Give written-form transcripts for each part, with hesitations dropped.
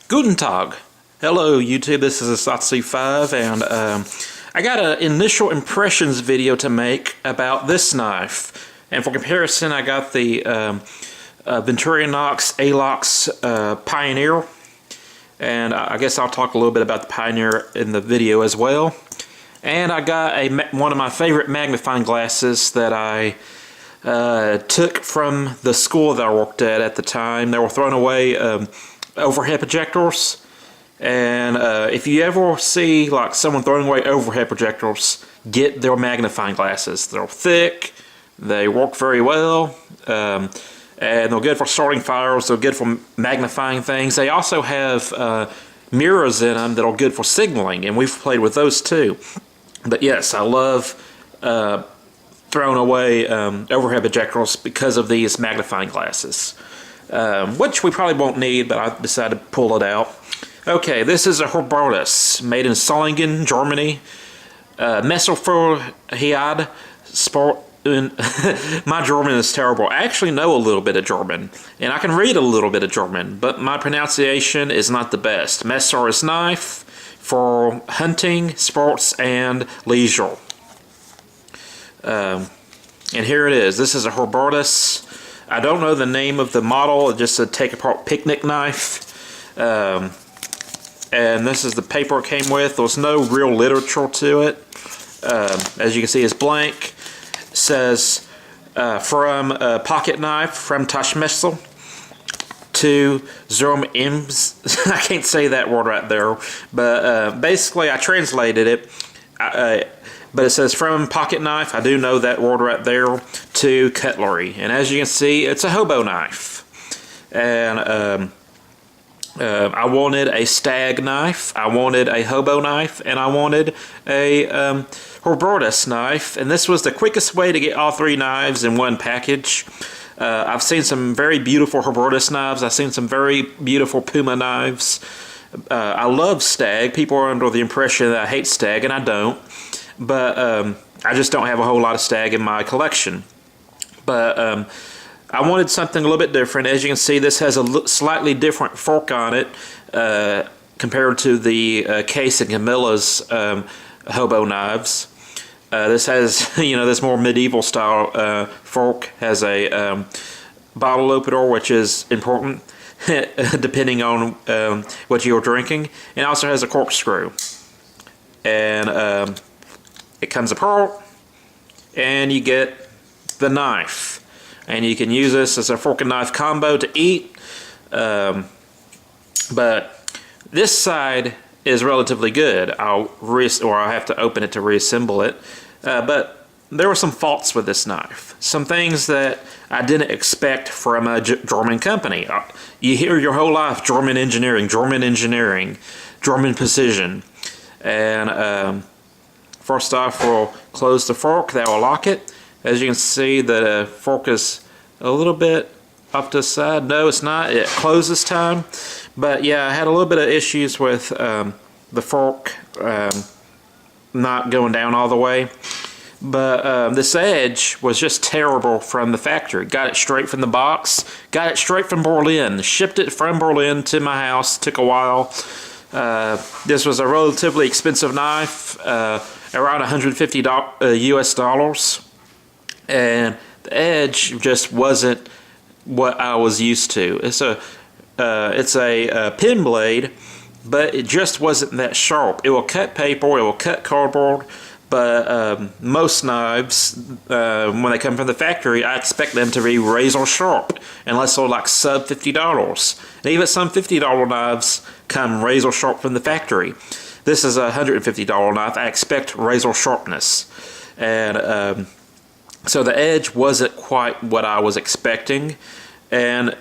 Guten Tag. Hello YouTube, this is Asatsu5 and I got an initial impressions video to make about this knife. And for comparison, I got the Victorinox Alox Pioneer. And I guess I'll talk a little bit about the Pioneer in the video as well. And I got one of my favorite magnifying glasses that I took from the school that I worked at the time. They were thrown away overhead projectors, and if you ever see like someone throwing away overhead projectors, get their magnifying glasses. They're thick, they work very well, and they're good for starting fires. They're good for magnifying things. They also have mirrors in them that are good for signaling, and we've played with those too. But yes, I love throwing away overhead projectors because of these magnifying glasses. Which we probably won't need, but I decided to pull it out. Okay, this is a hubertus made in Solingen, Germany. Messer für Hiad Sport. My German is terrible. I actually know a little bit of German, and I can read a little bit of German, but my pronunciation is not the best. Messer is knife for hunting, sports, and leisure. And here it is. This is a hubertus. I don't know the name of the model, just a take-apart picnic knife. And this is the paper it came with. There's no real literature to it. As you can see, it's blank. It says, from a pocket knife, from Taschenmesser to Zum Ims. I can't say that word right there. But basically, I translated it. But it says from pocket knife, I do know that word right there, to cutlery. And as you can see, it's a hobo knife. And I wanted a stag knife, I wanted a hobo knife, and I wanted a hubertus knife. And this was the quickest way to get all three knives in one package. I've seen some very beautiful hubertus knives. I've seen some very beautiful Puma knives. I love stag. People are under the impression that I hate stag, and I don't. But I just don't have a whole lot of stag in my collection. But I wanted something a little bit different. As you can see, this has a slightly different fork on it compared to the Case and Camilla's hobo knives. This has, this more medieval style fork. Has a bottle opener, which is important depending on what you're drinking. And also has a corkscrew. And it comes apart, and you get the knife. And you can use this as a fork and knife combo to eat. But this side is relatively good. I'll have to open it to reassemble it. But there were some faults with this knife. Some things that I didn't expect from a German company. You hear your whole life, German engineering, German precision. And first off, we'll close the fork. That will lock it. As you can see, the fork is a little bit off to the side. No, it's not. It closed this time. But yeah, I had a little bit of issues with the fork not going down all the way. But this edge was just terrible from the factory. Got it straight from the box. Got it straight from Berlin. Shipped it from Berlin to my house. Took a while. This was a relatively expensive knife. Around $150 US dollars, and the edge just wasn't what I was used to. It's a pen blade, but it just wasn't that sharp. It will cut paper, it will cut cardboard, but most knives, when they come from the factory, I expect them to be razor sharp, unless they're like sub $50. And even some $50 knives come razor sharp from the factory. This is a $150 knife. I expect razor sharpness. And so the edge wasn't quite what I was expecting. And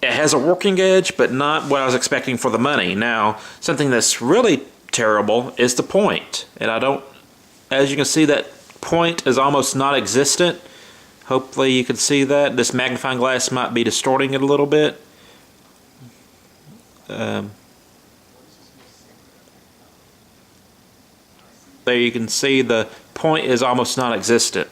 it has a working edge, but not what I was expecting for the money. Now, something that's really terrible is the point. And as you can see, that point is almost non-existent. Hopefully you can see that. This magnifying glass might be distorting it a little bit. There you can see the point is almost non-existent.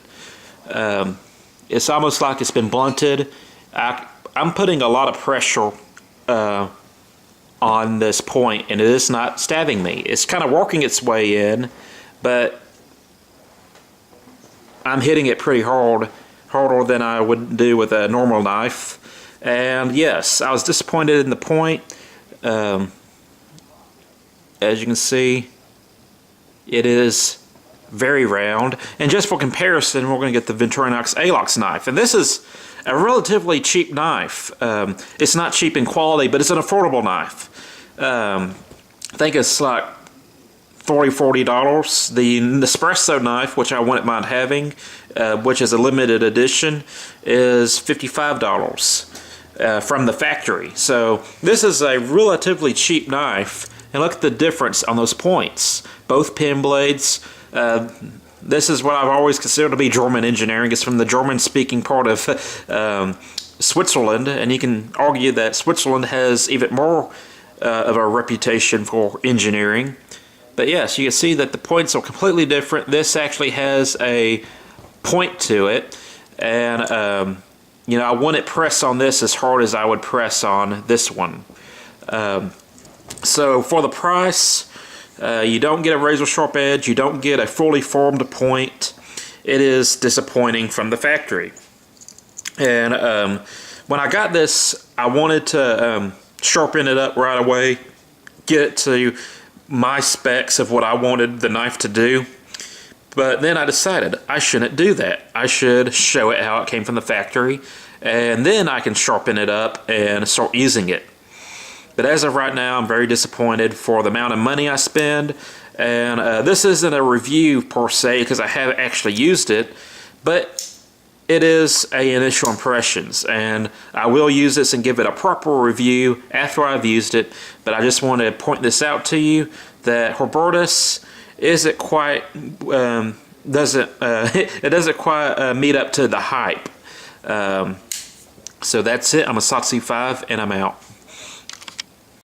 It's almost like it's been blunted. I'm putting a lot of pressure on this point, and it is not stabbing me. It's kind of working its way in, but I'm hitting it pretty hard, harder than I would do with a normal knife. And yes, I was disappointed in the point. As you can see, it is very round. And just for comparison, we're going to get the Victorinox Alox knife. And this is a relatively cheap knife. It's not cheap in quality, but it's an affordable knife. I think it's like $40. The Nespresso knife, which I wouldn't mind having, which is a limited edition, is $55 from the factory. So this is a relatively cheap knife. And look at the difference on those points. Both pen blades. This is what I've always considered to be German engineering. It's from the German-speaking part of Switzerland, and you can argue that Switzerland has even more of a reputation for engineering. But yes, you can see that the points are completely different. This actually has a point to it, and you know, I wouldn't press on this as hard as I would press on this one. So for the price, you don't get a razor sharp edge, you don't get a fully formed point. It is disappointing from the factory. And when I got this, I wanted to sharpen it up right away, get it to my specs of what I wanted the knife to do. But then I decided I shouldn't do that. I should show it how it came from the factory, and then I can sharpen it up and start using it. But as of right now, I'm very disappointed for the amount of money I spend. And this isn't a review per se, because I haven't actually used it, but it is a initial impressions, and I will use this and give it a proper review after I've used it. But I just want to point this out to you that hubertus isn't quite it doesn't quite meet up to the hype. So that's it. I'm a Satsu 5, and I'm out.